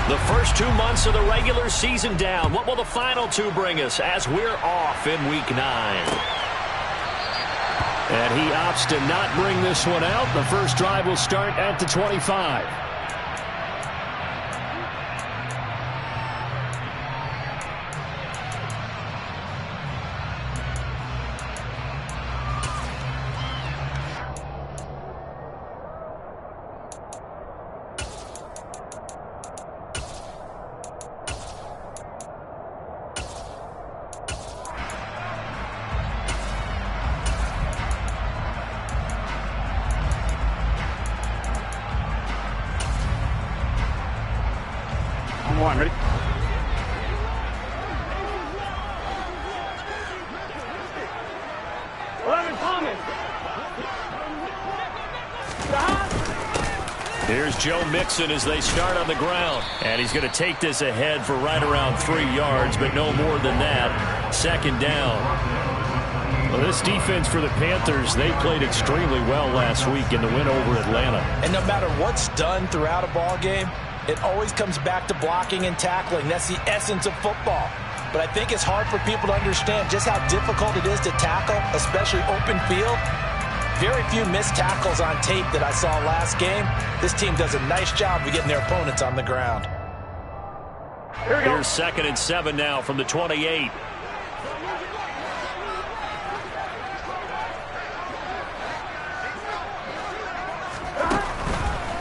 The first 2 months of the regular season down. What will the final 2 bring us as we're off in Week 9? And he opts to not bring this one out. The first drive will start at the 25. One, ready? Here's Joe Mixon as they start on the ground. And he's going to take this ahead for right around 3 yards, but no more than that. Second down. Well, this defense for the Panthers, they played extremely well last week in the win over Atlanta. And no matter what's done throughout a ball game, it always comes back to blocking and tackling. That's the essence of football. But I think it's hard for people to understand just how difficult it is to tackle, especially open field. Very few missed tackles on tape that I saw last game. This team does a nice job of getting their opponents on the ground. Here's 2nd and 7 now from the 28.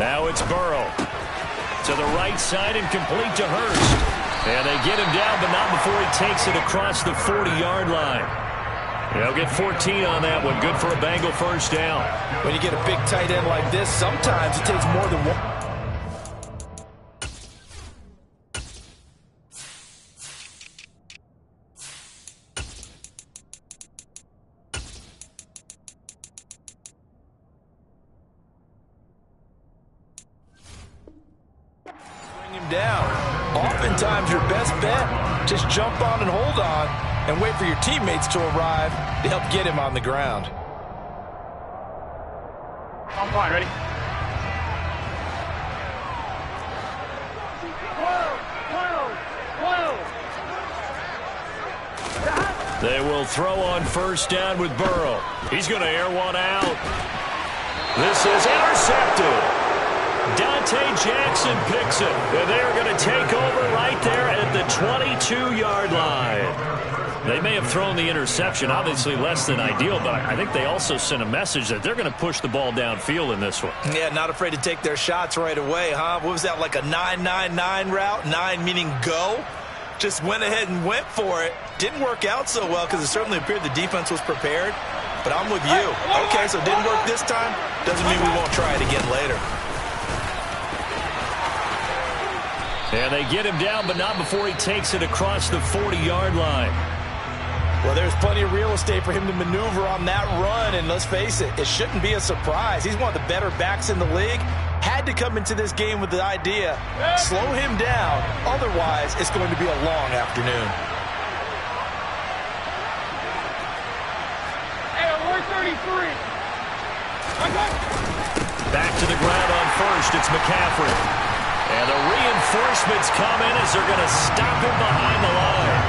Now it's Burrow. To the right side and complete to Hurst. And they get him down, but not before he takes it across the 40-yard line. They'll get 14 on that one. Good for a Bengal first down. When you get a big tight end like this, sometimes it takes more than one. Bring him down. Oftentimes your best bet, just jump on and hold on and wait for your teammates to arrive to help get him on the ground. I'm fine, ready? They will throw on first down with Burrow. He's going to air one out. This is intercepted. Dante Jackson picks it. And they're going to take over right there at the 22-yard line. They may have thrown the interception, obviously less than ideal, but I think they also sent a message that they're going to push the ball downfield in this one. Yeah, not afraid to take their shots right away, huh? What was that, like a 9-9-9 route? 9 meaning go? Just went ahead and went for it. Didn't work out so well because it certainly appeared the defense was prepared. But I'm with you. Okay, so it didn't work this time. Doesn't mean we won't try it again later. And they get him down, but not before he takes it across the 40-yard line. Well, there's plenty of real estate for him to maneuver on that run, and let's face it, it shouldn't be a surprise. He's one of the better backs in the league. Had to come into this game with the idea, slow him down, otherwise it's going to be a long afternoon. Hey, we're 33. Back to the ground on first, it's McCaffrey. And the reinforcements come in as they're going to stop him behind the line.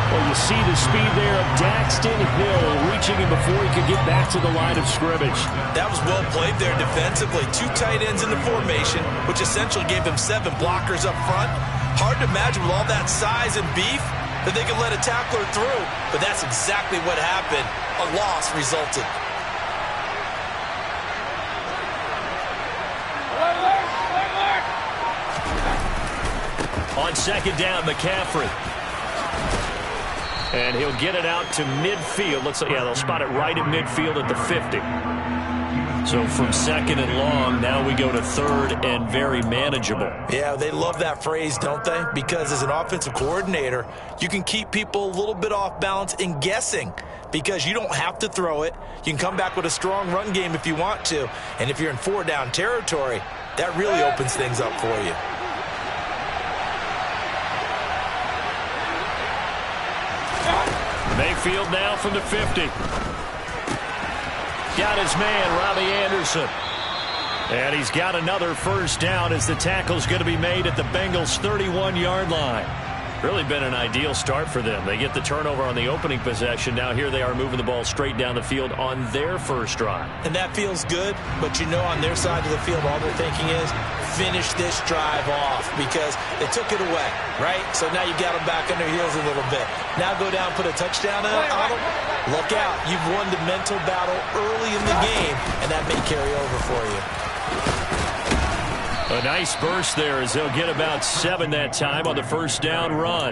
Well, you see the speed there of Daxton Hill reaching him before he could get back to the line of scrimmage. That was well played there defensively. 2 tight ends in the formation, which essentially gave him 7 blockers up front. Hard to imagine with all that size and beef that they could let a tackler through, but that's exactly what happened. A loss resulted. On second down, McCaffrey. And he'll get it out to midfield. Looks like, yeah, they'll spot it right at midfield at the 50. So from second and long, now we go to third and very manageable. Yeah, they love that phrase, don't they? Because as an offensive coordinator, you can keep people a little bit off balance and guessing because you don't have to throw it. You can come back with a strong run game if you want to. And if you're in 4-down territory, that really opens things up for you. Mayfield now from the 50. Got his man, Robbie Anderson. And he's got another first down as the tackle's going to be made at the Bengals' 31-yard line. Really been an ideal start for them. They get the turnover on the opening possession. Now here they are moving the ball straight down the field on their first drive. And that feels good, but you know on their side of the field all they're thinking is finish this drive off because they took it away, right? So now you got them back on their heels a little bit. Now go down, put a touchdown on them. Look out. You've won the mental battle early in the game, and that may carry over for you. A nice burst there as they'll get about 7 that time on the first down run.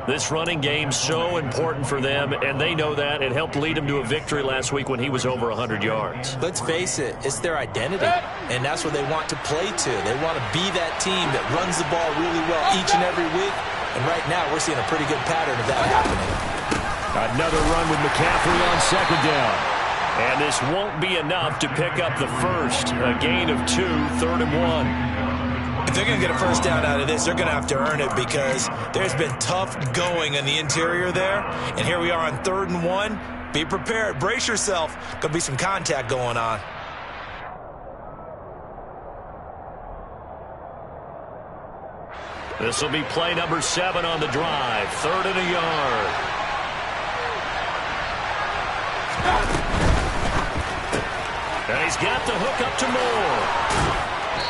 This running game so important for them, and they know that. It helped lead them to a victory last week when he was over 100 yards. Let's face it, it's their identity, and that's what they want to play to. They want to be that team that runs the ball really well each and every week, and right now we're seeing a pretty good pattern of that happening. Another run with McCaffrey on second down. And this won't be enough to pick up the first. A gain of 2, 3rd and 1. If they're going to get a first down out of this, they're going to have to earn it because there's been tough going in the interior there. And here we are on 3rd and 1. Be prepared. Brace yourself. Going to be some contact going on. This will be play number 7 on the drive. 3rd and a yard. And he's got the hook up to Moore.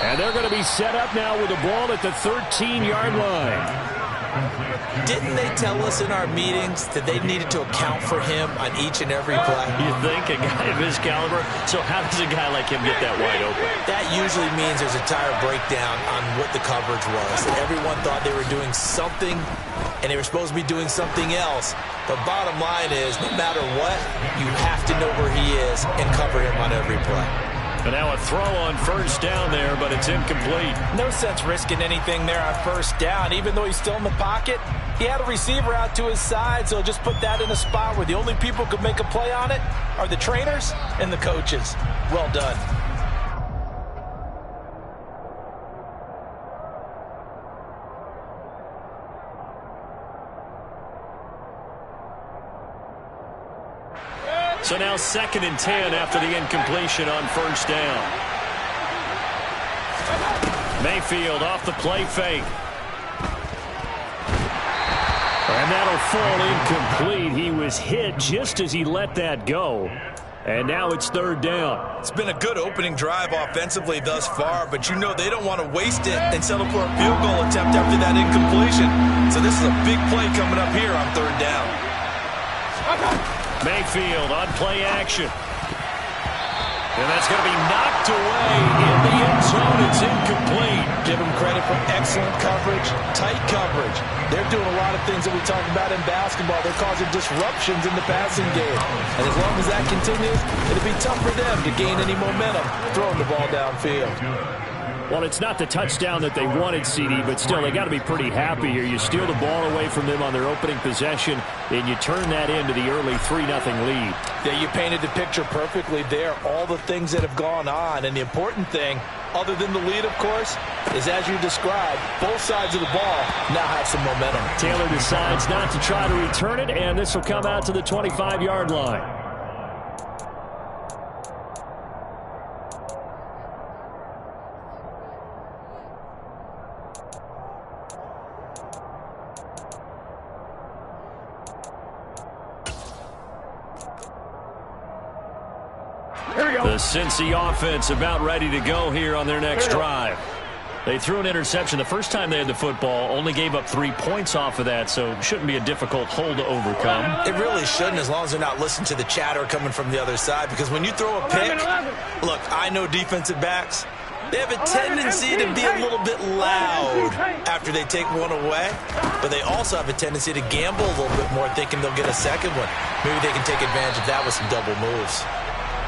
And they're going to be set up now with the ball at the 13-yard line. Didn't they tell us in our meetings that they needed to account for him on each and every play? You think? A guy of his caliber? So how does a guy like him get that wide open? That usually means there's a tire breakdown on what the coverage was. Everyone thought they were doing something, and they were supposed to be doing something else. But bottom line is, no matter what, you have to know where he is and cover him on every play. And now a throw on first down there, but it's incomplete. No sense risking anything there on first down. Even though he's still in the pocket, he had a receiver out to his side, so just put that in a spot where the only people who could make a play on it are the trainers and the coaches. Well done. So now 2nd and 10 after the incompletion on first down. Mayfield off the play fake. And that'll fall incomplete. He was hit just as he let that go. And now it's 3rd down. It's been a good opening drive offensively thus far, but you know they don't want to waste it and settle for a field goal attempt after that incompletion. So this is a big play coming up here on 3rd down. Mayfield on play action. And that's going to be knocked away in the end zone. It's incomplete. Give them credit for excellent coverage, tight coverage. They're doing a lot of things that we talk about in basketball. They're causing disruptions in the passing game. And as long as that continues, it'll be tough for them to gain any momentum throwing the ball downfield. Well, it's not the touchdown that they wanted, CD, but still, they got to be pretty happy here. You steal the ball away from them on their opening possession, and you turn that into the early 3-0 lead. Yeah, you painted the picture perfectly there. All the things that have gone on, and the important thing, other than the lead, of course, is as you described, both sides of the ball now have some momentum. Taylor decides not to try to return it, and this will come out to the 25-yard line. The Cincy offense about ready to go here on their next drive. They threw an interception the first time they had the football, only gave up 3 points off of that, so shouldn't be a difficult hole to overcome. It really shouldn't, as long as they're not listening to the chatter coming from the other side, because when you throw a pick, look, I know defensive backs, they have a tendency to be a little bit loud after they take one away, but they also have a tendency to gamble a little bit more, thinking they'll get a second one. Maybe they can take advantage of that with some double moves.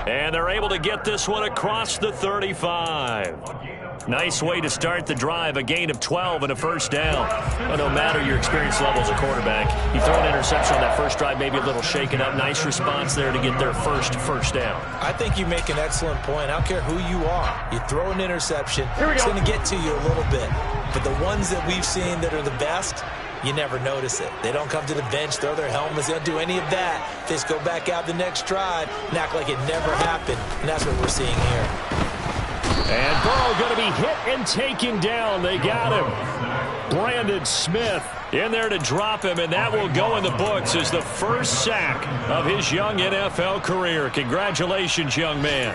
And they're able to get this one across the 35. Nice way to start the drive, a gain of 12 and a first down. Well, no matter your experience level as a quarterback, you throw an interception on that first drive, maybe a little shaken up. Nice response there to get their first down. I think you make an excellent point. I don't care who you are. You throw an interception, it's going to get to you a little bit. But the ones that we've seen that are the best, you never notice it. They don't come to the bench, throw their helmets. They don't do any of that. They just go back out the next drive and act like it never happened. And that's what we're seeing here. And Burrow going to be hit and taken down. They got him. Brandon Smith in there to drop him, and that will go in the books as the first sack of his young NFL career. Congratulations, young man.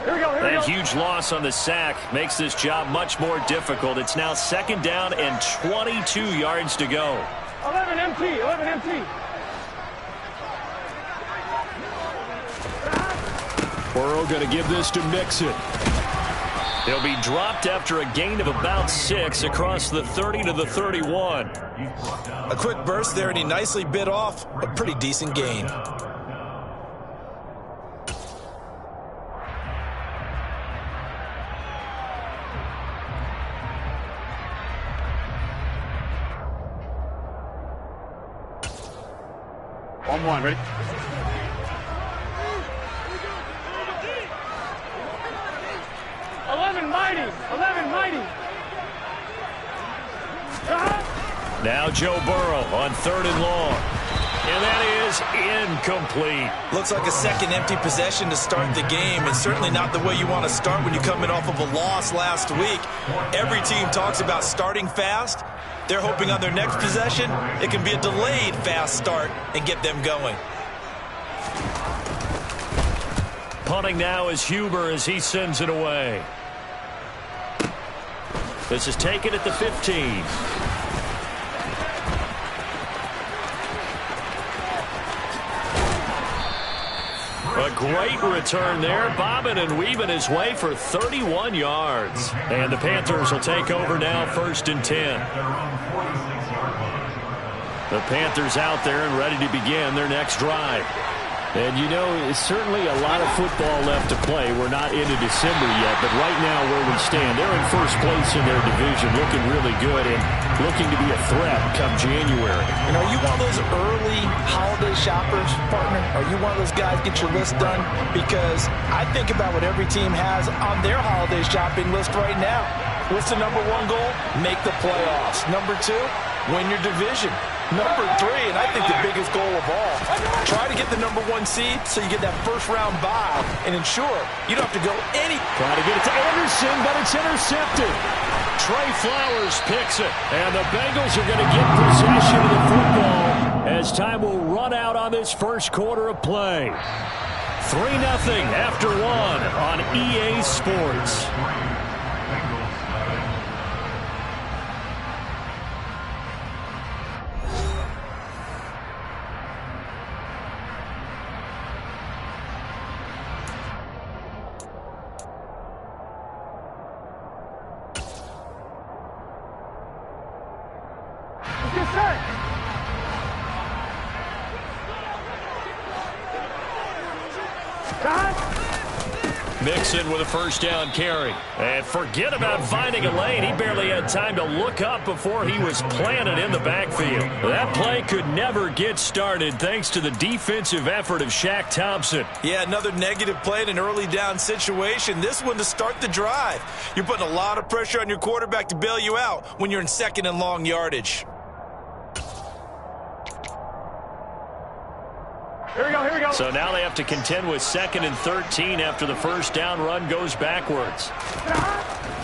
That huge loss on the sack makes this job much more difficult. It's now 2nd down and 22 yards to go. 11 MT, 11 MT. Burrow going to give this to Mixon. He'll be dropped after a gain of about 6 across the 30 to the 31. A quick burst there, and he nicely bit off a pretty decent gain. One, ready? Mighty. Now Joe Burrow on 3rd and long. And that is incomplete. Looks like a second empty possession to start the game, and certainly not the way you want to start when you're coming off of a loss last week. Every team talks about starting fast. They're hoping on their next possession, it can be a delayed fast start and get them going. Punting now is Huber as he sends it away. This is taken at the 15. A great return there, bobbing and weaving his way for 31 yards. And the Panthers will take over now, 1st and 10. The Panthers out there and ready to begin their next drive. And, you know, it's certainly a lot of football left to play. We're not into December yet, but right now where we stand, they're in 1st place in their division, looking really good and looking to be a threat come January. And are you one of those early holiday shoppers, partner? Are you one of those guys get your list done? Because I think about what every team has on their holiday shopping list right now. What's the #1 goal? Make the playoffs. #2, win your division. #3, and I think the biggest goal of all, try to get the #1 seed so you get that first-round bye and ensure you don't have to go any. Try to get it to Anderson, but it's intercepted. Trey Flowers picks it, and the Bengals are going to get possession of the football as time will run out on this first quarter of play. 3-0 after 1 on EA Sports. Mixon with a 1st down carry. And forget about finding a lane. He barely had time to look up before he was planted in the backfield. That play could never get started thanks to the defensive effort of Shaq Thompson. Yeah, another negative play in an early down situation. This one to start the drive. You're putting a lot of pressure on your quarterback to bail you out when you're in 2nd and long yardage. Here we go. So now they have to contend with 2nd and 13 after the 1st down run goes backwards.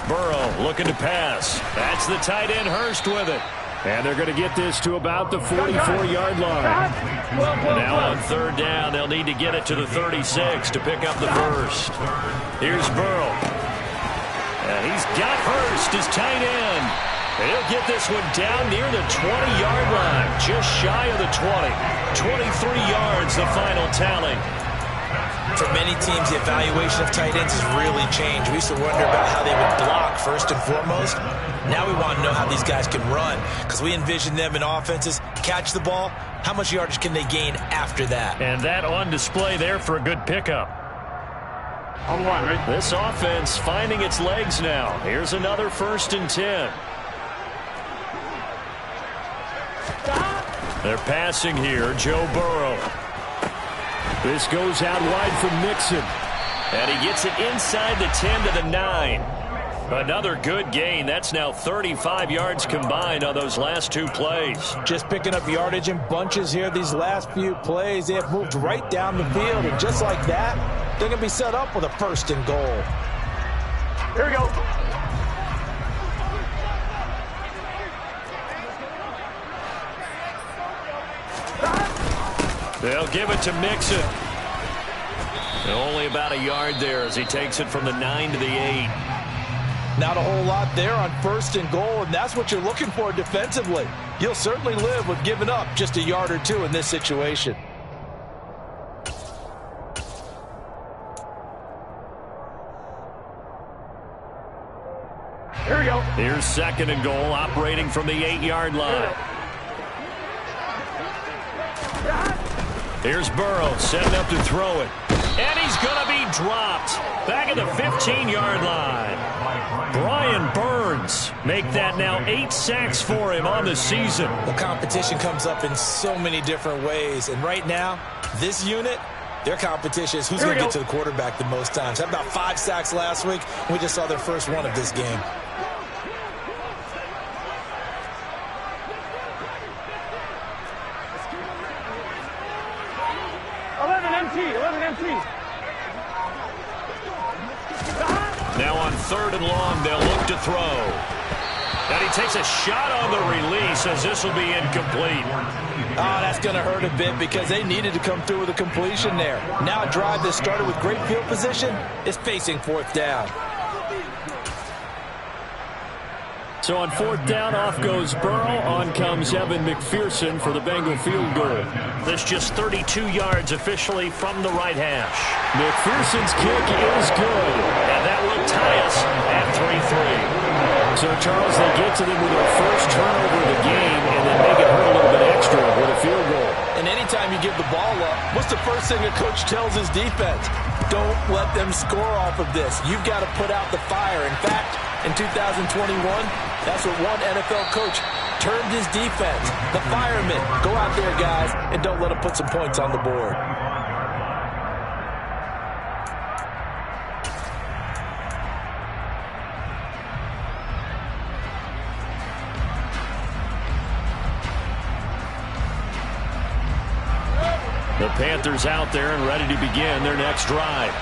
Burrow looking to pass. That's the tight end Hurst with it. And they're going to get this to about the 44-yard line. Now on 3rd down, they'll need to get it to the 36 to pick up the first. Here's Burrow. And he's got Hurst as tight end. And he'll get this one down near the 20-yard line, just shy of the 20. 23 yards, the final tally. For many teams, the evaluation of tight ends has really changed. We used to wonder about how they would block first and foremost. Now we want to know how these guys can run, because we envision them in offenses catch the ball. How much yardage can they gain after that? And that on display there for a good pickup. On 1, ready? This offense finding its legs now. Here's another 1st and 10. They're passing here, Joe Burrow. This goes out wide from Mixon. And he gets it inside the 10 to the 9. Another good gain. That's now 35 yards combined on those last two plays. Just picking up yardage in bunches here these last few plays. They have moved right down the field, and just like that, they're going to be set up with a 1st and goal. Here we go. They'll give it to Mixon. Only about a yard there as he takes it from the 9 to the 8. Not a whole lot there on 1st and goal, and that's what you're looking for defensively. You'll certainly live with giving up just a yard or two in this situation. Here we go. Here's 2nd and goal, operating from the 8-yard line. Here's Burrow setting up to throw it. And he's going to be dropped. Back at the 15-yard line. Brian Burns make that now 8 sacks for him on the season. The competition comes up in so many different ways. And right now, this unit, their competition is who's going to get to the quarterback the most times. Had about 5 sacks last week. We just saw their first one of this game. Now on 3rd and long, they'll look to throw. And he takes a shot on the release as this will be incomplete. Oh, that's going to hurt a bit because they needed to come through with a completion there. Now a drive that started with great field position is facing 4th down. So on 4th down, off goes Burrow. On comes Evan McPherson for the Bengal field goal. This just 32 yards officially from the right hash. McPherson's kick is good. And that will tie us at 3-3. So, Charles, they get to them with their first turnover of the game and then make it hurt a little bit extra with a field goal. And anytime you give the ball up, what's the first thing a coach tells his defense? Don't let them score off of this. You've got to put out the fire. In fact, in 2021, that's what one NFL coach termed his defense. The firemen. Go out there, guys, and don't let them put some points on the board. The Panthers out there and ready to begin their next drive.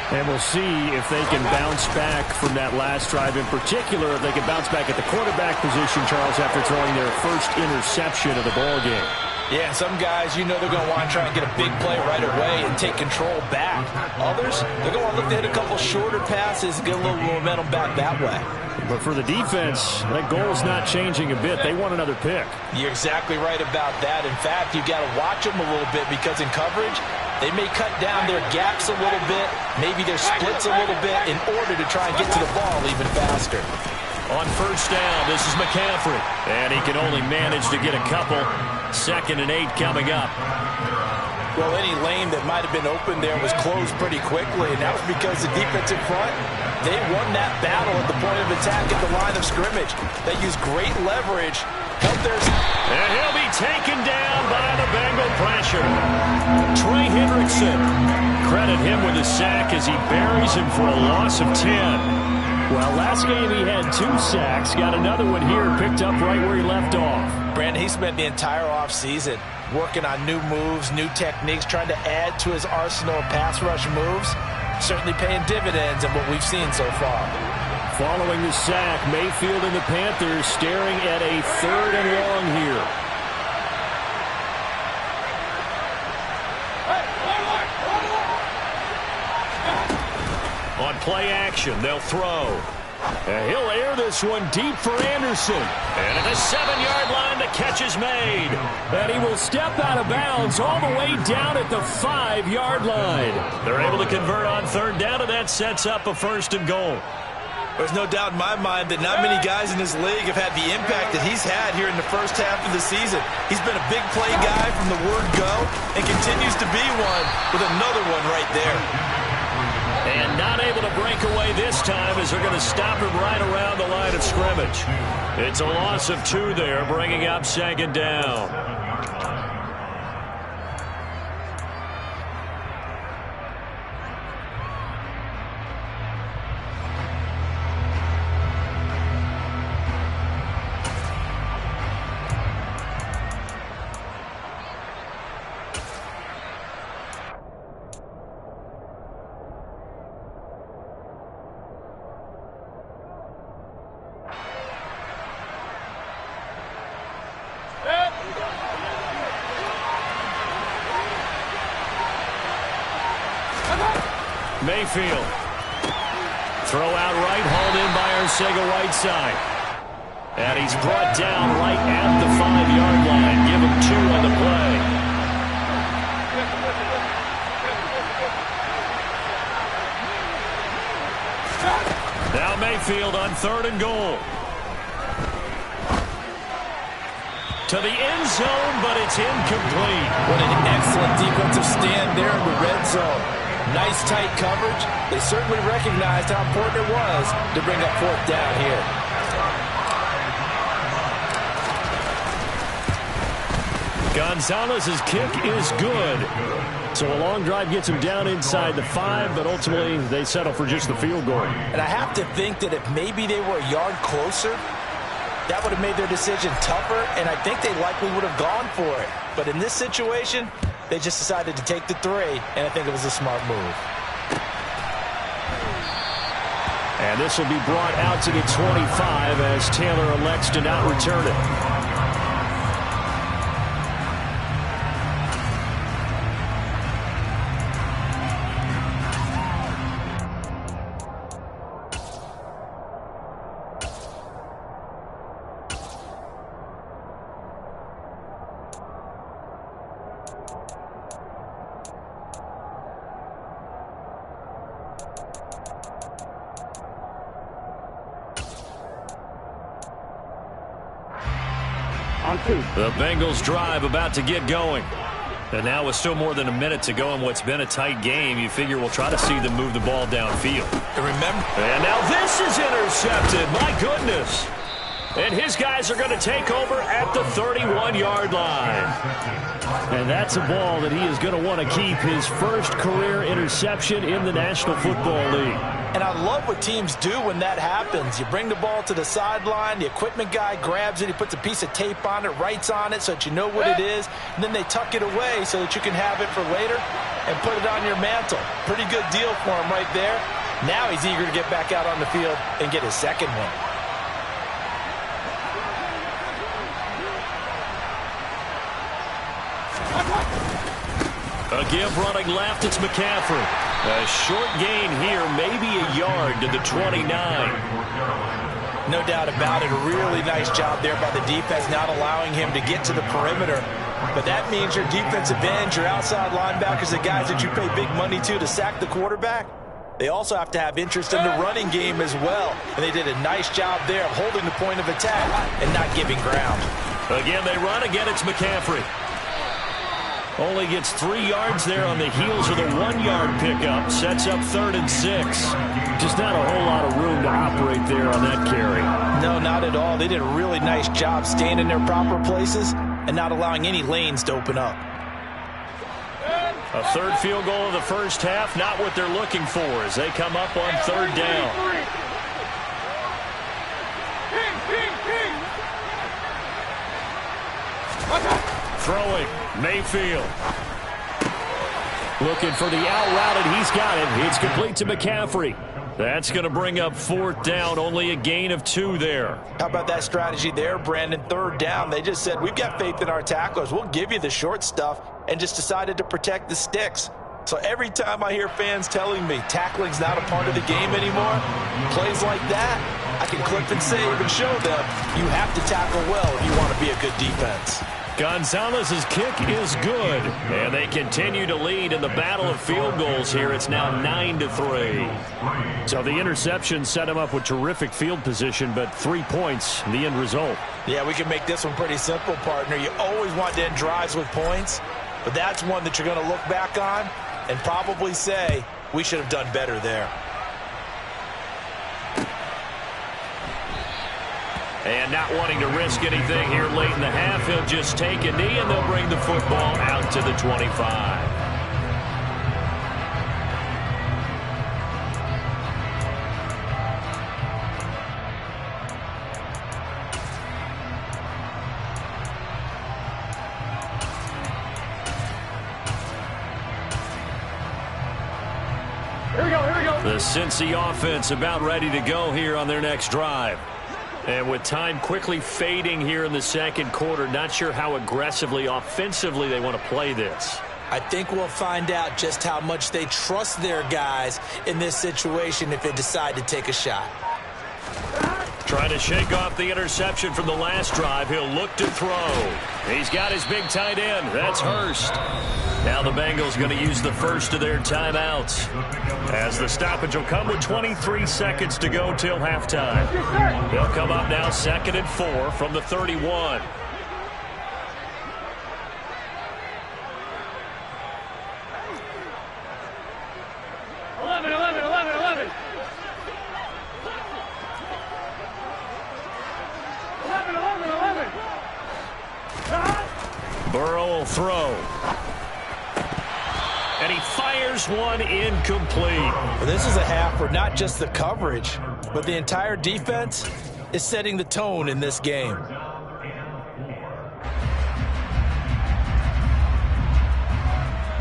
And we'll see if they can bounce back from that last drive. In particular, if they can bounce back at the quarterback position, Charles, after throwing their first interception of the ball game. Yeah, some guys, you know they're going to want to try and get a big play right away and take control back. Others, they're going to want to look to hit a couple shorter passes and get a little momentum back that way. But for the defense, that goal is not changing a bit. They want another pick. You're exactly right about that. In fact, you've got to watch them a little bit because in coverage, they may cut down their gaps a little bit, maybe their splits a little bit in order to try and get to the ball even faster. On 1st down, this is McCaffrey. And he can only manage to get a couple. 2nd and 8 coming up. Well, any lane that might have been open there was closed pretty quickly, and that was because the defensive front, they won that battle at the point of attack at the line of scrimmage. They used great leverage. And he'll be taken down by the Bengal pressure. Trey Hendrickson. Credit him with a sack as he buries him for a loss of 10. Well, last game he had 2 sacks. Got another one here, picked up right where he left off. Brandon, he spent the entire offseason working on new moves, new techniques, trying to add to his arsenal of pass rush moves. Certainly paying dividends in what we've seen so far. Following the sack, Mayfield and the Panthers staring at a 3rd and long here. On play action, they'll throw. And he'll air this one deep for Anderson. And at the 7-yard line, the catch is made. And he will step out of bounds all the way down at the 5-yard line. They're able to convert on 3rd down, and that sets up a 1st and goal. There's no doubt in my mind that not many guys in this league have had the impact that he's had here in the first half of the season. He's been a big play guy from the word go and continues to be one with another one right there. And not able to break away this time as they're going to stop him right around the line of scrimmage. It's a loss of 2 there, bringing up 2nd down. Mayfield. Throw out right, hauled in by Arcega-Whiteside. And he's brought down right at the 5-yard line. Give him 2 on the play. Now Mayfield on 3rd and goal. To the end zone, but it's incomplete. What an excellent defensive stand there in the red zone. Nice tight coverage. They certainly recognized how important it was to bring up 4th down here. Gonzalez's kick is good. So a long drive gets him down inside the 5, but ultimately they settle for just the field goal. And I have to think that if maybe they were a yard closer, that would have made their decision tougher, and I think they likely would have gone for it. But in this situation, they just decided to take the 3, and I think it was a smart move. And this will be brought out to the 25 as Taylor elects to not return it. The Bengals drive about to get going. And now with still more than a minute to go in what's been a tight game, you figure we'll try to see them move the ball downfield. And now this is intercepted. My goodness. And his guys are going to take over at the 31-yard line. And that's a ball that he is going to want to keep, his first career interception in the National Football League. And I love what teams do when that happens. You bring the ball to the sideline, the equipment guy grabs it, he puts a piece of tape on it, writes on it so that you know what it is, and then they tuck it away so that you can have it for later and put it on your mantle. Pretty good deal for him right there. Now he's eager to get back out on the field and get his second one. A give running left, it's McCaffrey. A short gain here, maybe a yard to the 29. No doubt about it. A really nice job there by the defense, not allowing him to get to the perimeter. But that means your defensive ends, your outside linebackers, the guys that you pay big money to sack the quarterback, they also have to have interest in the running game as well. And they did a nice job there of holding the point of attack and not giving ground. Again, they run. Again, it's McCaffrey. Only gets 3 yards there on the heels of the 1-yard pickup. Sets up 3rd and 6. Just not a whole lot of room to operate there on that carry. No, not at all. They did a really nice job staying in their proper places and not allowing any lanes to open up. A 3rd field goal of the first half, not what they're looking for as they come up on 3rd down. Throwing, Mayfield. Looking for the out route, and he's got it. It's complete to McCaffrey. That's going to bring up 4th down, only a gain of 2 there. How about that strategy there, Brandon? 3rd down, they just said, we've got faith in our tacklers. We'll give you the short stuff, and just decided to protect the sticks. So every time I hear fans telling me tackling's not a part of the game anymore, plays like that, I can clip and save and show them you have to tackle well if you want to be a good defense. Gonzalez's kick is good, and they continue to lead in the battle of field goals here. It's now 9-3. So the interception set him up with terrific field position, but 3 points, the end result. Yeah, we can make this one pretty simple, partner. You always want to end drives with points, but that's one that you're going to look back on and probably say, we should have done better there. And not wanting to risk anything here late in the half, he'll just take a knee, and they'll bring the football out to the 25. Here we go. The Cincy offense about ready to go here on their next drive. And with time quickly fading here in the second quarter, not sure how aggressively, offensively they want to play this. I think we'll find out just how much they trust their guys in this situation if they decide to take a shot. Trying to shake off the interception from the last drive. He'll look to throw. He's got his big tight end. That's Hurst. Now the Bengals going to use the first of their timeouts, as the stoppage will come with 23 seconds to go till halftime. They'll come up now 2nd and 4 from the 31. Burrow will throw. And he fires one incomplete. Well, this is a half where not just the coverage, but the entire defense is setting the tone in this game.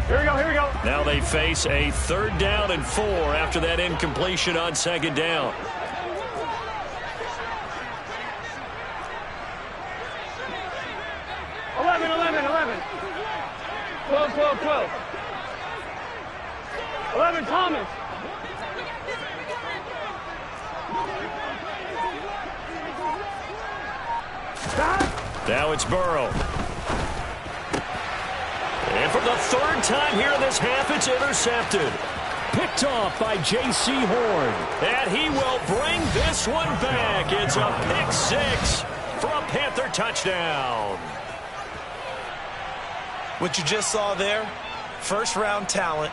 Here we go, here we go. Now they face a 3rd down and 4 after that incompletion on 2nd down. Twelve. 11, Thomas. Now it's Burrow. And for the 3rd time here in this half, it's intercepted. Picked off by J.C. Horn. And he will bring this one back. It's a pick 6 for a Panther touchdown. What you just saw there, 1st-round talent,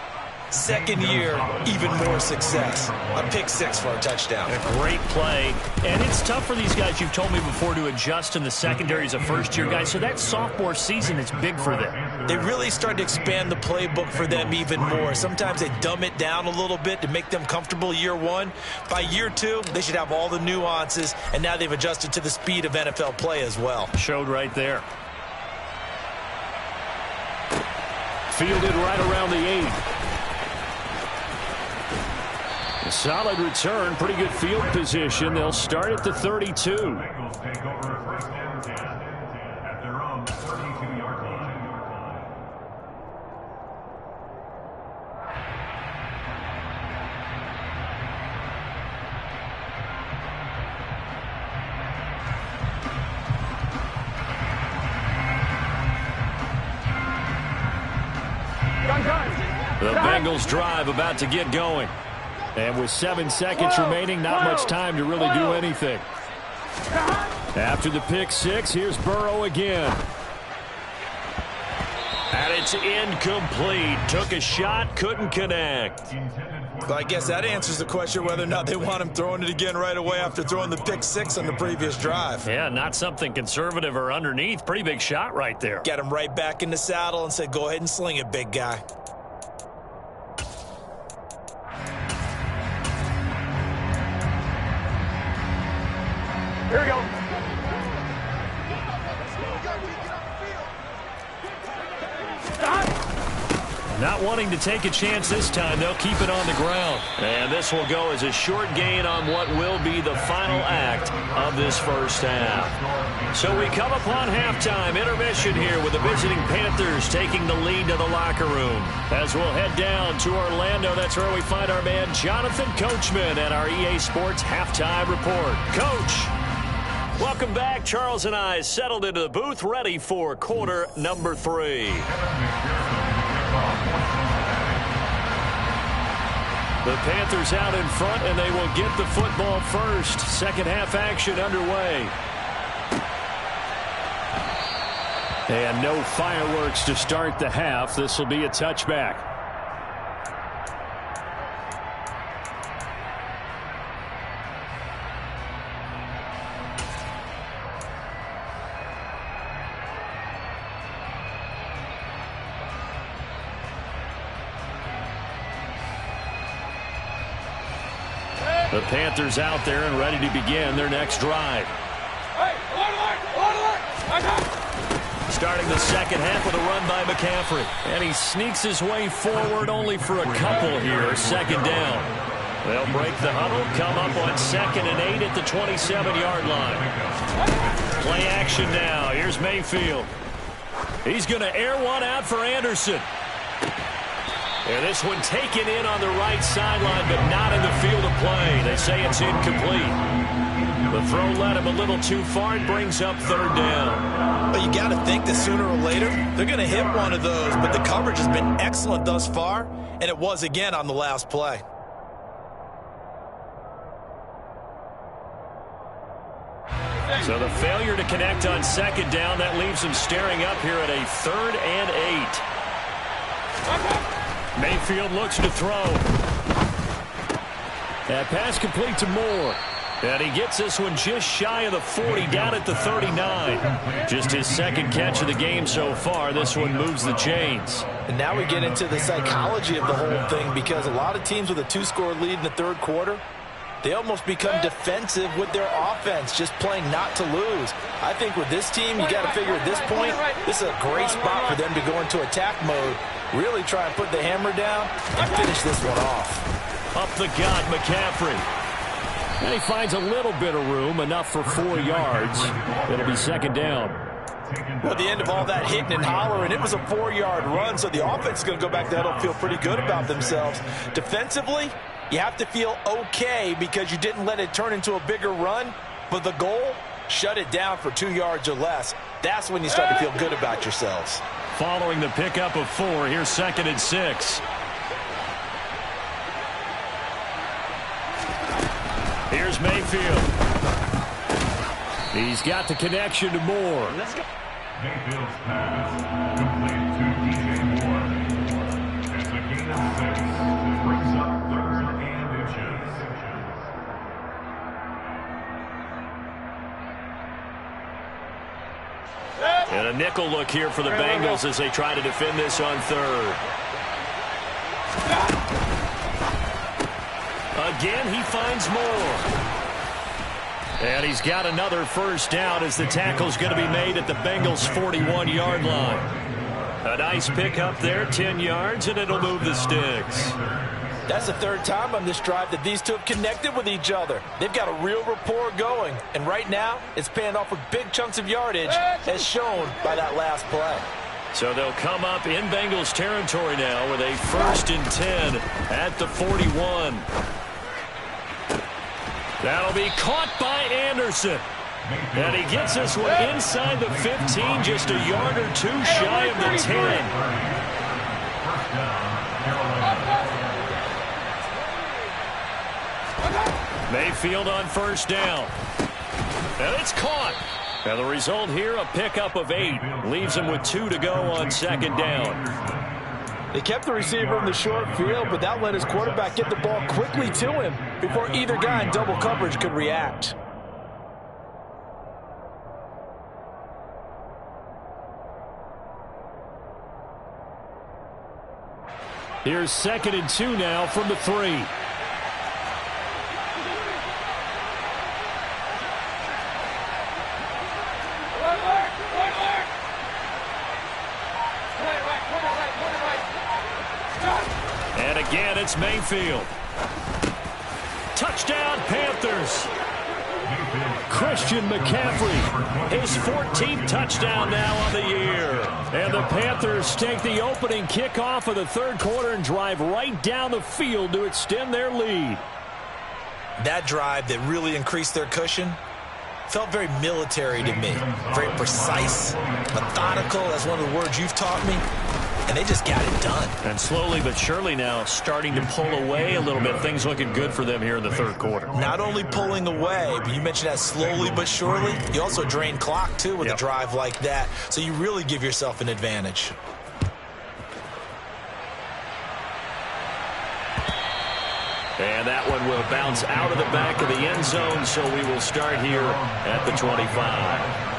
2nd year, even more success. A pick 6 for a touchdown. A great play. And it's tough for these guys, you've told me before, to adjust in the secondary as a first-year guy. So that sophomore season is big for them. They really started to expand the playbook for them even more. Sometimes they dumb it down a little bit to make them comfortable year 1. By year 2, they should have all the nuances, and now they've adjusted to the speed of NFL play as well. Showed right there. Fielded right around the 8. A solid return, pretty good field position. They'll start at the 32. The Bengals drive about to get going. And with 7 seconds remaining, not much time to really do anything. After the pick 6, here's Burrow again. And it's incomplete. Took a shot, couldn't connect. But I guess that answers the question whether or not they want him throwing it again right away after throwing the pick 6 on the previous drive. Yeah, not something conservative or underneath. Pretty big shot right there. Got him right back in the saddle and said, go ahead and sling it, big guy. Here we go. Not wanting to take a chance this time, they'll keep it on the ground. And this will go as a short gain on what will be the final act of this first half. So we come upon halftime, intermission here with the visiting Panthers taking the lead to the locker room. As we'll head down to Orlando, that's where we find our man Jonathan Coachman at our EA Sports Halftime Report. Coach, welcome back. Charles and I settled into the booth, ready for quarter number 3. The Panthers out in front, and they will get the football first. Second half action underway. And no fireworks to start the half. This will be a touchback. The Panthers out there and ready to begin their next drive. Starting the second half with a run by McCaffrey. And he sneaks his way forward only for a couple here. Second down. They'll break the huddle, come up on 2nd and 8 at the 27-yard line. Play action now. Here's Mayfield. He's going to air one out for Anderson. And this one taken in on the right sideline, but not in the field of play. They say it's incomplete. The throw led him a little too far. It brings up third down. But you got to think that sooner or later, they're going to hit one of those. But the coverage has been excellent thus far, and it was again on the last play. So the failure to connect on second down, that leaves him staring up here at a 3rd and 8. Mayfield looks to throw. That pass complete to Moore. And he gets this one just shy of the 40, down at the 39. Just his second catch of the game so far. This one moves the chains. And now we get into the psychology of the whole thing, because a lot of teams with a 2-score lead in the third quarter, they almost become defensive with their offense, just playing not to lose. I think with this team, you got to figure at this point, this is a great spot for them to go into attack mode, really try and put the hammer down and finish this one off. Up the gut, McCaffrey. And he finds a little bit of room, enough for 4 yards. It'll be second down. Well, at the end of all that hitting and hollering, it was a 4-yard run, so the offense is going to go back to huddle and feel pretty good about themselves. Defensively, you have to feel okay because you didn't let it turn into a bigger run, but the goal, shut it down for 2 yards or less. That's when you start to feel good about yourselves. Following the pickup of 4, here's 2nd and 6. Here's Mayfield. He's got the connection to Moore. Mayfield's pass complete to DJ Moore. It's a gain of 6. Brings up 3rd and inches. And a nickel look here for the Bengals as they try to defend this on 3rd. Again, he finds Moore. And he's got another first down as the tackle's going to be made at the Bengals' 41-yard line. A nice pickup there, 10 yards, and it'll move the sticks. That's the 3rd time on this drive that these two have connected with each other. They've got a real rapport going, and right now it's paying off with big chunks of yardage, as shown by that last play. So they'll come up in Bengals territory now with a 1st and 10 at the 41. That'll be caught by Anderson. And he gets this one inside the 15, just a yard or 2 shy of the 10. Mayfield on first down. And it's caught. And the result here, a pickup of 8. Leaves him with 2 to go on second down. They kept the receiver in the short field, but that let his quarterback get the ball quickly to him before either guy in double coverage could react. Here's 2nd and 2 now from the 3. And again, it's Mayfield. Touchdown, Panthers. Christian McCaffrey, his 14th touchdown now on the year. And the Panthers take the opening kickoff of the third quarter and drive right down the field to extend their lead. That drive that really increased their cushion felt very military to me. Very precise, methodical. That's one of the words you've taught me. And they just got it done. And slowly but surely now starting to pull away a little bit. Things looking good for them here in the third quarter. Not only pulling away, but you mentioned that slowly but surely. You also drain clock, too, with a drive like that. So you really give yourself an advantage. And that one will bounce out of the back of the end zone, so we will start here at the 25.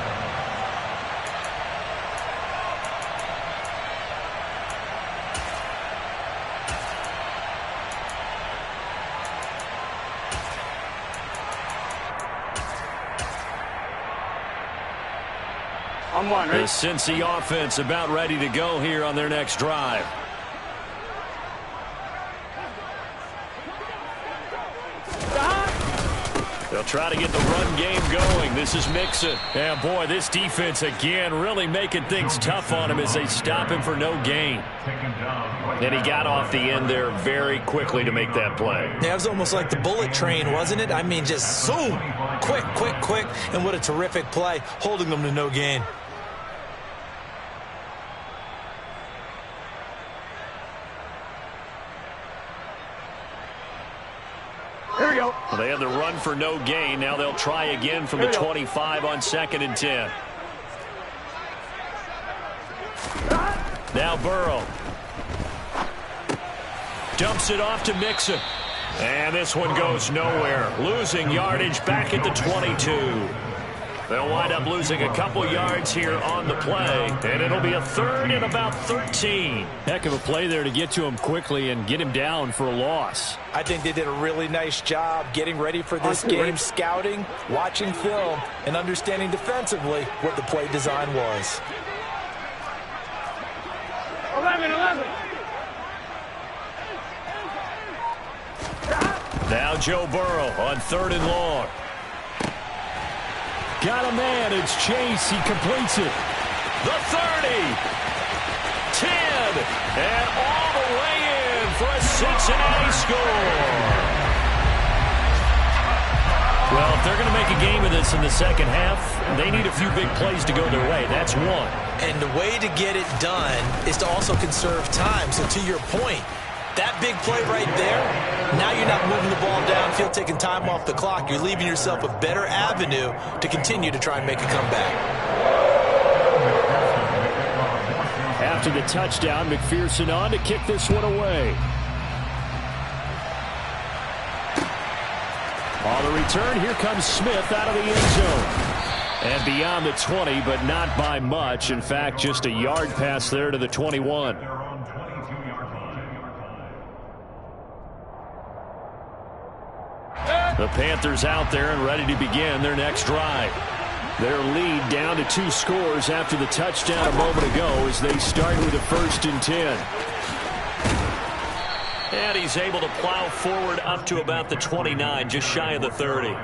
I'm one, right? The Cincy offense about ready to go here on their next drive. They'll try to get the run game going. This is Mixon. And, boy, this defense, again, really making things tough on him as they stop him for no gain. And he got off the end there very quickly to make that play. Yeah, it was almost like the bullet train, wasn't it? I mean, just zoom. Quick, quick, quick. And what a terrific play, holding them to no gain. Here we go. Well, they had the run for no gain. Now they'll try again from the 25 on 2nd and 10. Now Burrow. Dumps it off to Mixon. And this one goes nowhere. Losing yardage back at the 22. They'll wind up losing a couple yards here on the play, and it'll be a 3rd and about 13. Heck of a play there to get to him quickly and get him down for a loss. I think they did a really nice job getting ready for this game, scouting, watching film, and understanding defensively what the play design was. 11. Now Joe Burrow on 3rd and long. Got a man. It's Chase. He completes it. The 30. 10. And all the way in for a Cincinnati score. Well, if they're going to make a game of this in the second half, they need a few big plays to go their way. That's one. And the way to get it done is to also conserve time. So to your point, that big play right there, now you're not moving the ball downfield, taking time off the clock. You're leaving yourself a better avenue to continue to try and make a comeback. After the touchdown, McPherson on to kick this one away. On the return, here comes Smith out of the end zone. And beyond the 20, but not by much. In fact, just a yard pass there to the 21. The Panthers out there and ready to begin their next drive. Their lead down to 2 scores after the touchdown a moment ago as they start with a 1st and 10. And he's able to plow forward up to about the 29, just shy of the 30.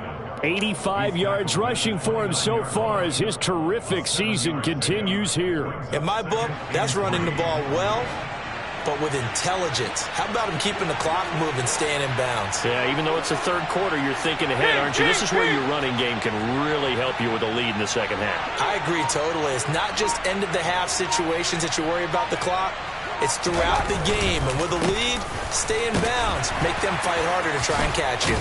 85 yards rushing for him so far as his terrific season continues here. In my book, that's running the ball well, but with intelligence. How about him keeping the clock moving, staying in bounds? Yeah, even though it's the 3rd quarter, you're thinking ahead, aren't you? This is where your running game can really help you with a lead in the second half. I agree totally. It's not just end-of-the-half situations that you worry about the clock. It's throughout the game. And with a lead, stay in bounds. Make them fight harder to try and catch you.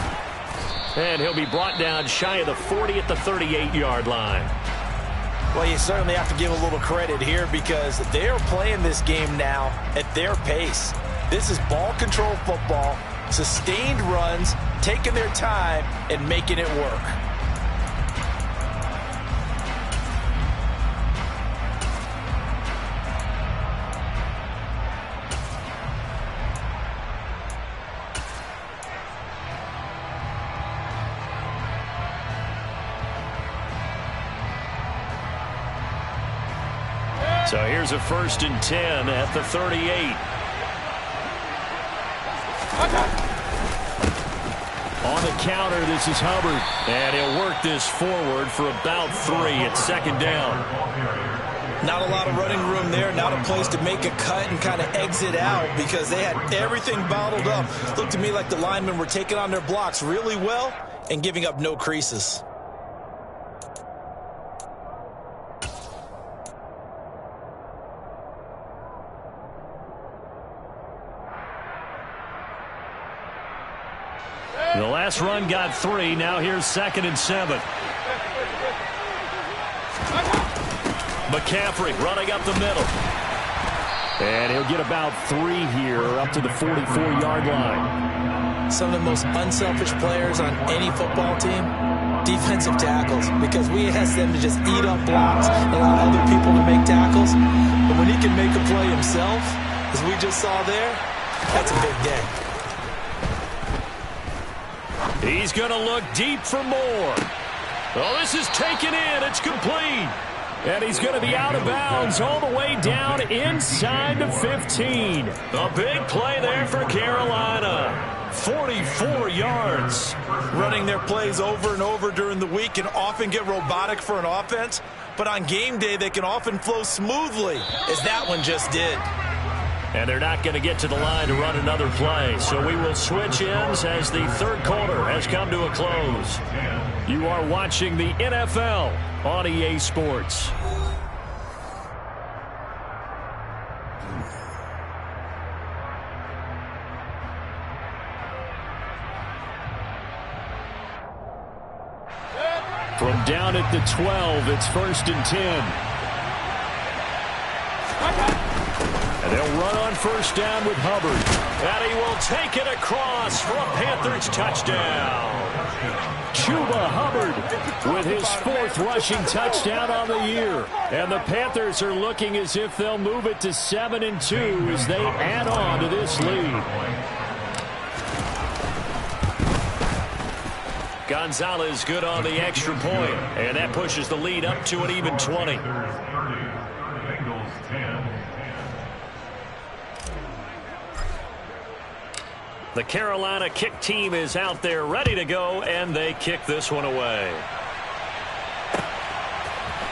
And he'll be brought down shy of the 40 at the 38-yard line. Well, you certainly have to give a little credit here because they're playing this game now at their pace. This is ball control football, sustained runs, taking their time, and making it work. So here's a 1st and 10 at the 38. On the counter, this is Hubbard. And he'll work this forward for about 3 at 2nd down. Not a lot of running room there, not a place to make a cut and kind of exit out because they had everything bottled up. Looked to me like the linemen were taking on their blocks really well and giving up no creases. The last run got 3. Now here's 2nd and 7. McCaffrey running up the middle. And he'll get about 3 here up to the 44-yard line. Some of the most unselfish players on any football team, defensive tackles, because we ask them to just eat up blocks and allow other people to make tackles. But when he can make a play himself, as we just saw there, that's a big day. He's going to look deep for more. Oh, this is taken in. It's complete. And he's going to be out of bounds all the way down inside the 15. A big play there for Carolina. 44 yards. Running their plays over and over during the week can often get robotic for an offense, but on game day they can often flow smoothly, as that one just did. And they're not going to get to the line to run another play, so we will switch ends as the third quarter has come to a close. You are watching the NFL on EA Sports. From down at the 12, it's 1st and 10. And they'll run on first down with Hubbard. And he will take it across for a Panthers touchdown. Chuba Hubbard with his 4th rushing touchdown on the year. And the Panthers are looking as if they'll move it to 7-2 as they add on to this lead. Gonzalez good on the extra point, and that pushes the lead up to an even 20. The Carolina kick team is out there ready to go, and they kick this one away.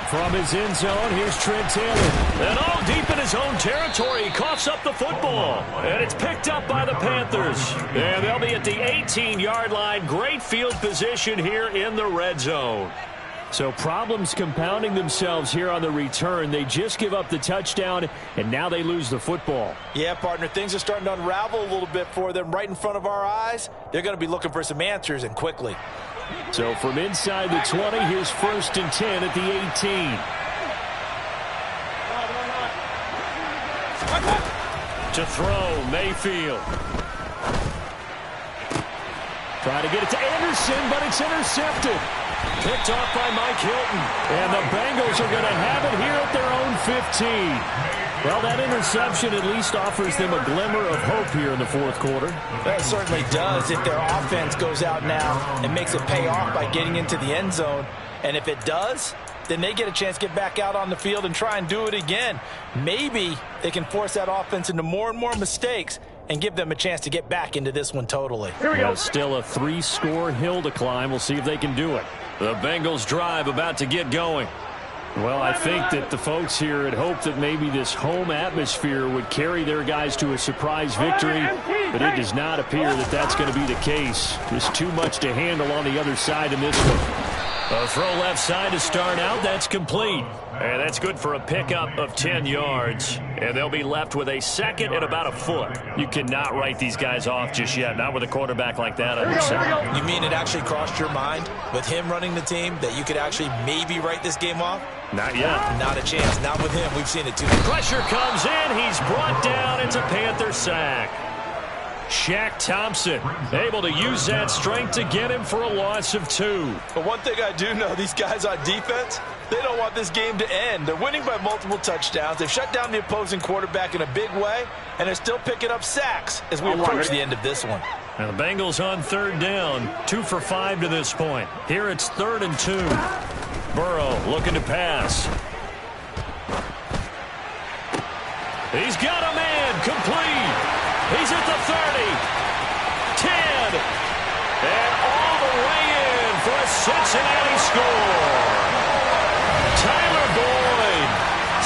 From his end zone, here's Trent Taylor. And all deep in his own territory, he coughs up the football. And it's picked up by the Panthers. And they'll be at the 18-yard line. Great field position here in the red zone. So problems compounding themselves here on the return. They just give up the touchdown, and now they lose the football. Yeah, partner, things are starting to unravel a little bit for them right in front of our eyes. They're going to be looking for some answers, and quickly. So from inside the 20, here's 1st and 10 at the 18. To throw, Mayfield. Trying to get it to Anderson, but it's intercepted. Picked off by Mike Hilton. And the Bengals are going to have it here at their own 15. Well, that interception at least offers them a glimmer of hope here in the 4th quarter. That certainly does if their offense goes out now and makes it pay off by getting into the end zone. And if it does, then they get a chance to get back out on the field and try and do it again. Maybe they can force that offense into more and more mistakes and give them a chance to get back into this one totally. Here we go. Still a 3-score hill to climb. We'll see if they can do it. The Bengals drive about to get going. Well, I think that the folks here had hoped that maybe this home atmosphere would carry their guys to a surprise victory, but it does not appear that that's going to be the case. Just too much to handle on the other side in this one. A throw left side to start out. That's complete. And that's good for a pickup of 10 yards. And they'll be left with a 2nd and about a foot. You cannot write these guys off just yet. Not with a quarterback like that under center. You mean it actually crossed your mind with him running the team that you could actually maybe write this game off? Not yet. Not a chance. Not with him. We've seen it too much. Pressure comes in. He's brought down. It's a Panther sack. Shaq Thompson able to use that strength to get him for a loss of 2. But one thing I do know, these guys on defense, they don't want this game to end. They're winning by multiple touchdowns. They've shut down the opposing quarterback in a big way, and they're still picking up sacks as we approach the end of this one. And the Bengals on 3rd down, 2 for 5 to this point. Here it's 3rd and 2. Burrow looking to pass. He's got a man, complete. He's at the 30, 10, and all the way in for a Cincinnati score. Tyler Boyd,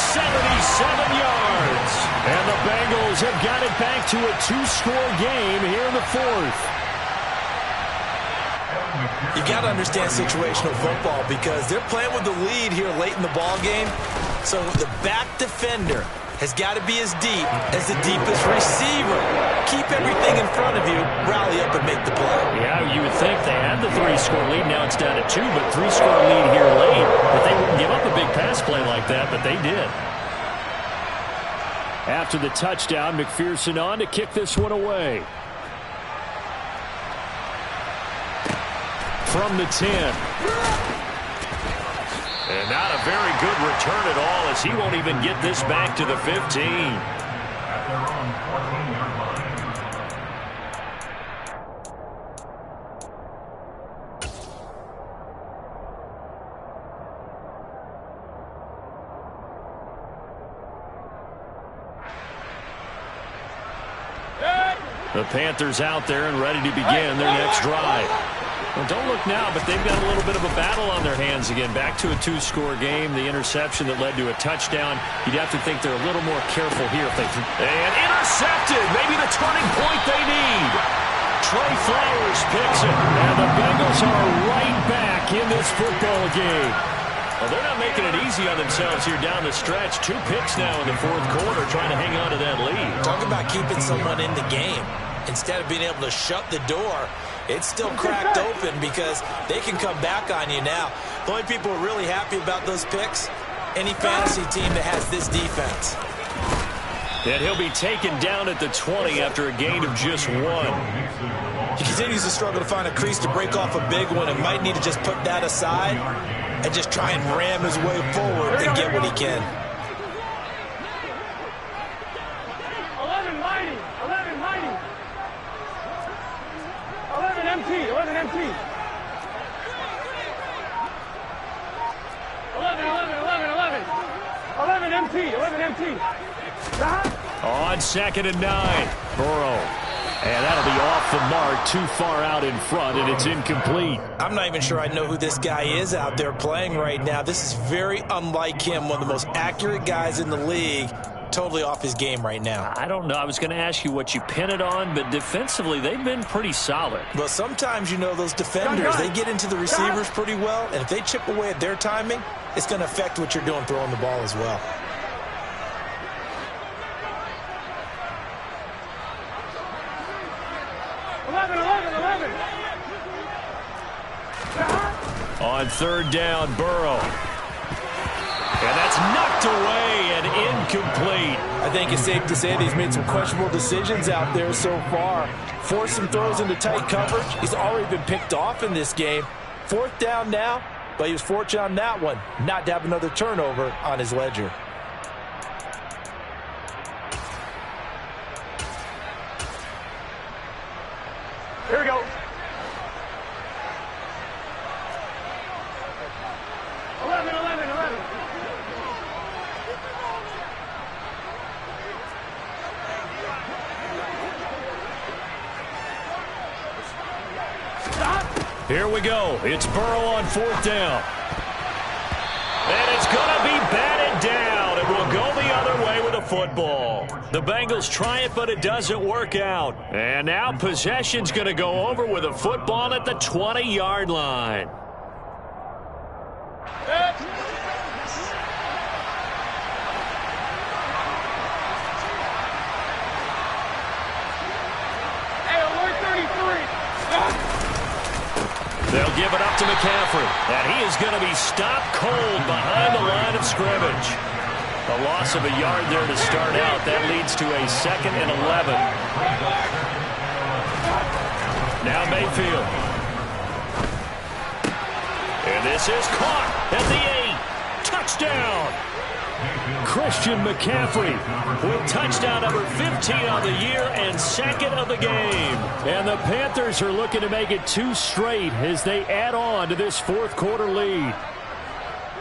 77 yards. And the Bengals have got it back to a 2-score game here in the 4th. You got to understand situational football because they're playing with the lead here late in the ball game. So the back defender has got to be as deep as the deepest receiver. Keep everything in front of you, rally up and make the play. Yeah, you would think they had the 3-score lead. Now it's down to 2, but 3-score lead here late. But they wouldn't give up a big pass play like that, but they did. After the touchdown, McPherson on to kick this one away. From the 10. And not a very good return at all as he won't even get this back to the 15. At their own 14-yard line. The Panthers out there and ready to begin their next drive. Well, don't look now, but they've got a little bit of a battle on their hands again. Back to a 2-score game. The interception that led to a touchdown. You'd have to think they're a little more careful here if they... And intercepted! Maybe the turning point they need. Trey Flowers picks it. And the Bengals are right back in this football game. Well, they're not making it easy on themselves here down the stretch. 2 picks now in the fourth quarter trying to hang on to that lead. Talk about keeping someone in the game. Instead of being able to shut the door, it's still cracked open because they can come back on you now. The only people who are really happy about those picks, any fantasy team that has this defense. And he'll be taken down at the 20 after a gain of just 1. He continues to struggle to find a crease to break off a big one and might need to just put that aside and just try and ram his way forward and get what he can. 11 mighty. 11 mighty. 11 empty. 11 empty. 11, 11, 11, 11. 11 empty. 11 empty. On 2nd and 9, Burrow. And that'll be off the mark, too far out in front, and it's incomplete. I'm not even sure I know who this guy is out there playing right now. This is very unlike him, one of the most accurate guys in the league, totally off his game right now. I don't know. I was going to ask you what you pin it on, but defensively, they've been pretty solid. Well, sometimes, you know, those defenders, they get into the receivers pretty well, and if they chip away at their timing, it's going to affect what you're doing throwing the ball as well. On 3rd down, Burrow. And that's knocked away and incomplete. I think it's safe to say that he's made some questionable decisions out there so far. Forced some throws into tight coverage. He's already been picked off in this game. 4th down now, but he was fortunate on that one not to have another turnover on his ledger. Here we go. 11, 11, 11. Stop. Here we go. It's Burrow on 4th down. And it's going to be batted down. It will go the other way with the football. The Bengals try it, but it doesn't work out. And now possession's going to go over with a football at the 20-yard line. They'll give it up to McCaffrey. And he is going to be stopped cold behind the line of scrimmage. A loss of a yard there to start out. That leads to a 2nd and 11. Now Mayfield. And this is caught at the 8. Touchdown. Christian McCaffrey with touchdown number 15 on the year and 2nd of the game. And the Panthers are looking to make it 2 straight as they add on to this 4th quarter lead.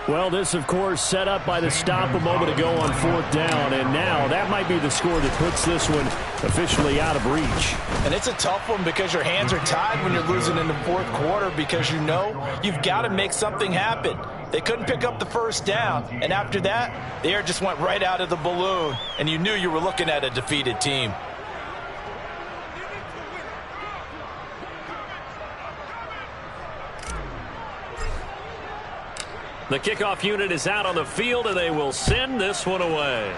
Well, this, of course, set up by the stop a moment ago on 4th down, and now that might be the score that puts this one officially out of reach. And it's a tough one because your hands are tied when you're losing in the 4th quarter because you know you've got to make something happen. They couldn't pick up the 1st down, and after that, the air just went right out of the balloon, and you knew you were looking at a defeated team. The kickoff unit is out on the field, and they will send this one away.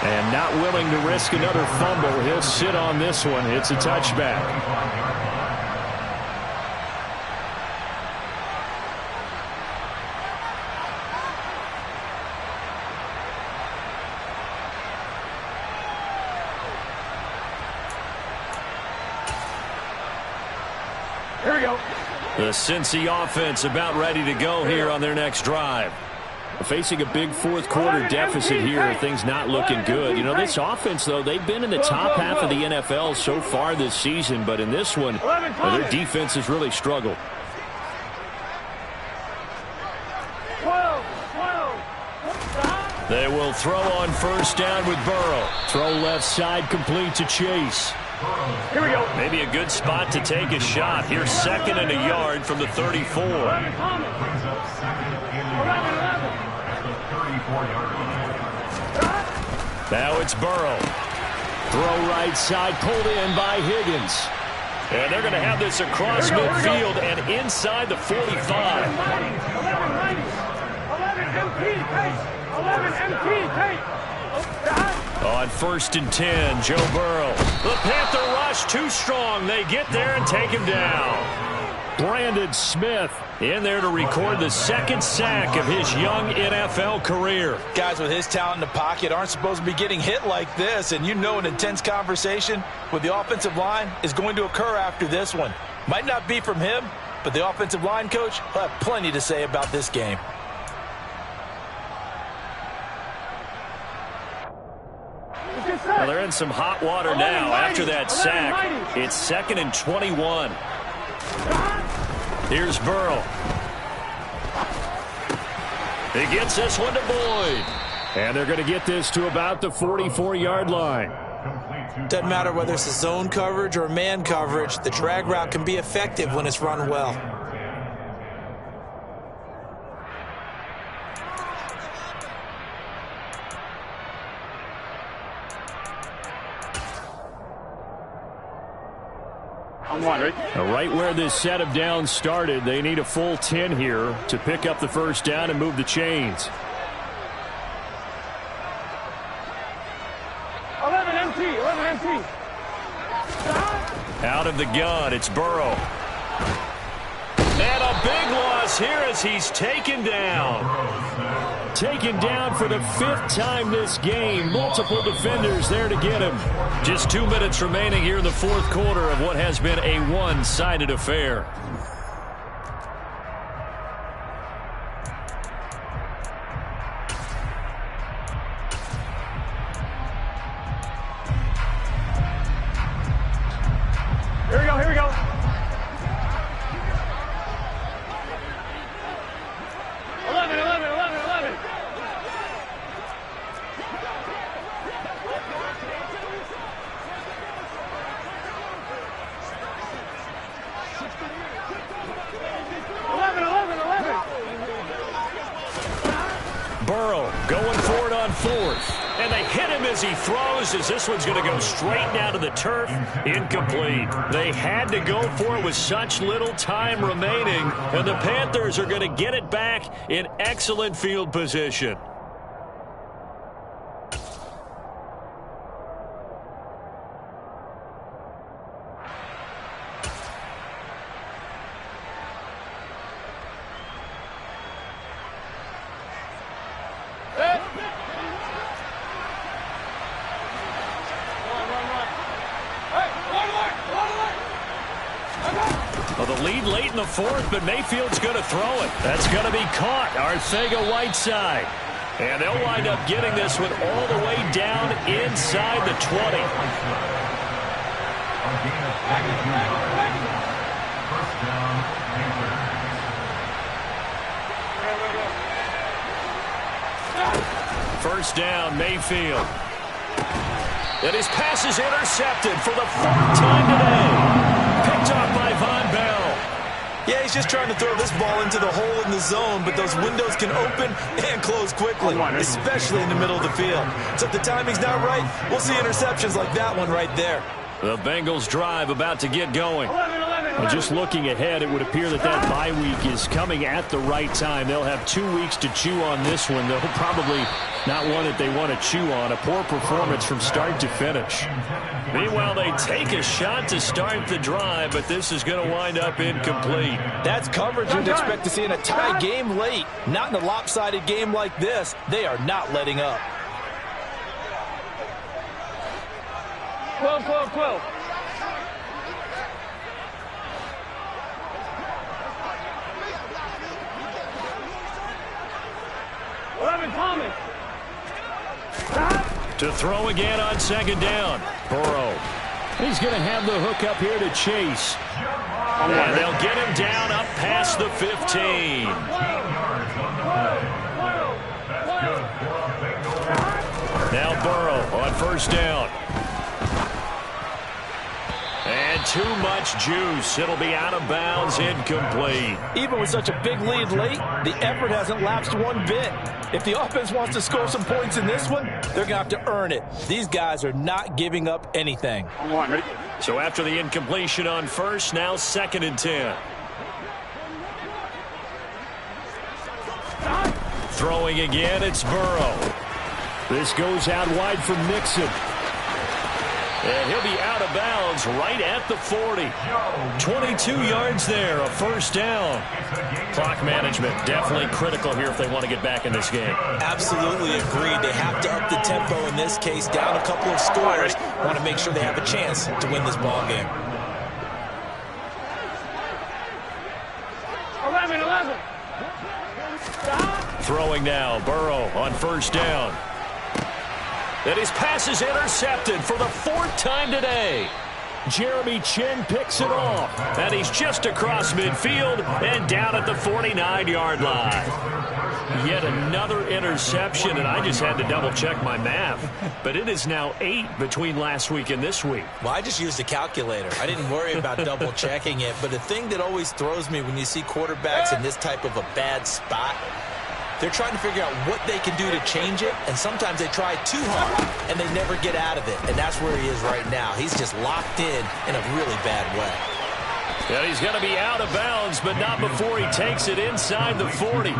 And not willing to risk another fumble, he'll sit on this one. It's a touchback. Here we go. The Cincy offense about ready to go here on their next drive. Facing a big 4th quarter deficit here, things not looking good. You know, this offense, though, they've been in the top half of the NFL so far this season, but in this one, their defense has really struggled. 12. They will throw on first down with Burrow. Throw left side, complete to Chase. Here we go. Maybe a good spot to take a shot. Here's 2nd and a yard from the 34. 11, Thomas. 11, 11. Now it's Burrow. Throw right side, pulled in by Higgins. And they're going to have this across midfield and inside the 45. 11 MP, take. 11 MP, take. On 1st and 10, Joe Burrow. The Panther rush too strong. They get there and take him down. Brandon Smith in there to record the 2nd sack of his young NFL career. Guys with his talent in the pocket aren't supposed to be getting hit like this, and you know an intense conversation with the offensive line is going to occur after this one. Might not be from him, but the offensive line coach will have plenty to say about this game. Well, they're in some hot water now after that sack. It's 2nd and 21. Here's Burrow. He gets this one to Boyd. And they're going to get this to about the 44-yard line. Doesn't matter whether it's a zone coverage or man coverage, the drag route can be effective when it's run well. Right where this set of downs started, they need a full 10 here to pick up the first down and move the chains. 11 MT, 11 MT. Out of the gun, it's Burrow. And a big loss here as he's taken down. Taken down for the 5th time this game. Multiple defenders there to get him. Just 2 minutes remaining here in the 4th quarter of what has been a one-sided affair. Here we go, here we go. 11, 11, 11, 11. Burrow going for it on 4th. And they hit him as he throws, as this one's going to go straight down to the turf. Incomplete. They had to go for it with such little time remaining. And the Panthers are going to get it back in excellent field position. Well, the lead late in the 4th, but Mayfield's going to throw it. That's going to be caught. Arcega-Whiteside. And they'll wind up getting this one all the way down inside the 20. First down, Mayfield. And his pass is intercepted for the 4th time today. Picked off by Von Bell. Yeah, he's just trying to throw this ball into the hole in the zone, but those windows can open and close quickly, especially in the middle of the field. So if the timing's not right, we'll see interceptions like that one right there. The Bengals drive about to get going. 11, 11, 11. And just looking ahead, it would appear that that bye week is coming at the right time. They'll have 2 weeks to chew on this one. They'll probably not one that they want to chew on. A poor performance from start to finish. Meanwhile, they take a shot to start the drive, but this is going to wind up incomplete. That's coverage you'd expect to see in a tie game late. Not in a lopsided game like this. They are not letting up. 12, 12, 12. Thomas. To throw again on 2nd down. Burrow. He's going to have the hook up here to Chase. And they'll get him down up past the 15. first down. And too much juice. It'll be out of bounds, incomplete. Even with such a big lead late, the effort hasn't lapsed one bit. If the offense wants to score some points in this one, they're going to have to earn it. These guys are not giving up anything. So after the incompletion on first, now 2nd and 10. Throwing again, it's Burrow. This goes out wide for Mixon. And he'll be out of bounds right at the 40. 22 yards there, a first down. Clock management definitely critical here if they want to get back in this game. Absolutely agreed. They have to up the tempo in this case, down a couple of scores. Want to make sure they have a chance to win this ball game. 11. Throwing now, Burrow on first down. And his pass is intercepted for the 4th time today. Jeremy Chinn picks it off. And he's just across midfield and down at the 49-yard line. Yet another interception, and I just had to double-check my math. But it is now 8 between last week and this week. Well, I just used a calculator. I didn't worry about double-checking it. But the thing that always throws me when you see quarterbacks in this type of a bad spot, they're trying to figure out what they can do to change it, and sometimes they try too hard, and they never get out of it. And that's where he is right now. He's just locked in a really bad way. Yeah, he's going to be out of bounds, but not before he takes it inside the 40.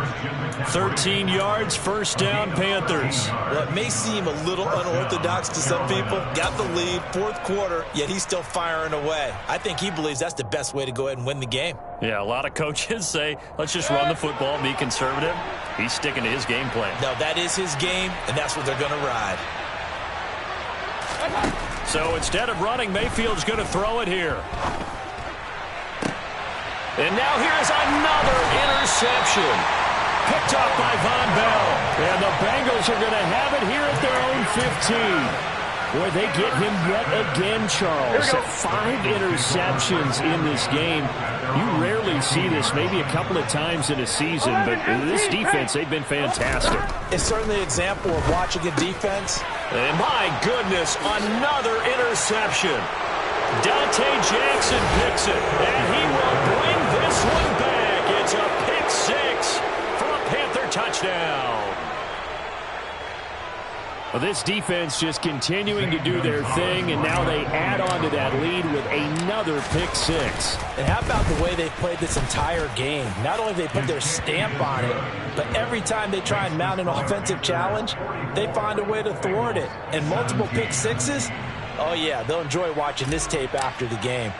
13 yards, first down, Panthers. Well, it may seem a little unorthodox to some people. Got the lead, 4th quarter, yet he's still firing away. I think he believes that's the best way to go ahead and win the game. Yeah, a lot of coaches say, let's just run the football and be conservative. He's sticking to his game plan. No, that is his game, and that's what they're going to ride. So instead of running, Mayfield's going to throw it here. And now here's another interception. Picked up by Von Bell. And the Bengals are going to have it here at their own 15. Boy, they get him yet again, Charles. 5 interceptions in this game. You rarely see this, maybe a couple of times in a season, but this defense, they've been fantastic. It's certainly an example of watching a defense. And my goodness, another interception. Dante Jackson picks it, and he will bring this one back. It's a pick 6 for a Panther touchdown. Well, this defense just continuing to do their thing, and now they add on to that lead with another pick 6. And how about the way they've played this entire game? Not only have they put their stamp on it, but every time they try and mount an offensive challenge, they find a way to thwart it. And multiple pick 6s, oh yeah, they'll enjoy watching this tape after the game.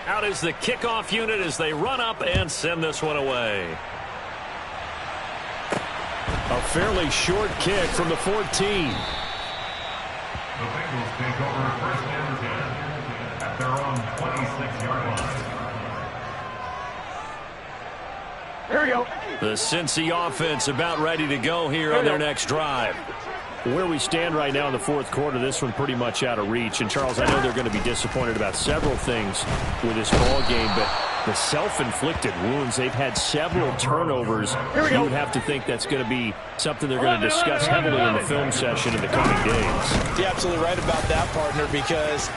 Out is the kickoff unit as they run up and send this one away. A fairly short kick from the 14. The Bengals take over first and 10 at their own 26-yard line. Here we go. The Cincy offense about ready to go here on their next drive. Where we stand right now in the 4th quarter, this one pretty much out of reach. And, Charles, I know they're going to be disappointed about several things with this ball game, but the self-inflicted wounds, they've had several turnovers. You would have to think that's going to be something they're going to discuss heavily in the film session in the coming days. You're absolutely right about that, partner, because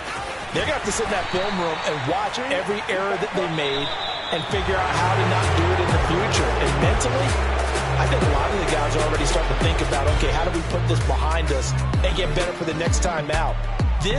they're going to have to sit in that film room and watch every error that they made and figure out how to not do it in the future. And mentally, I think a lot of the guys are already starting to think about, okay, how do we put this behind us and get better for the next time out? This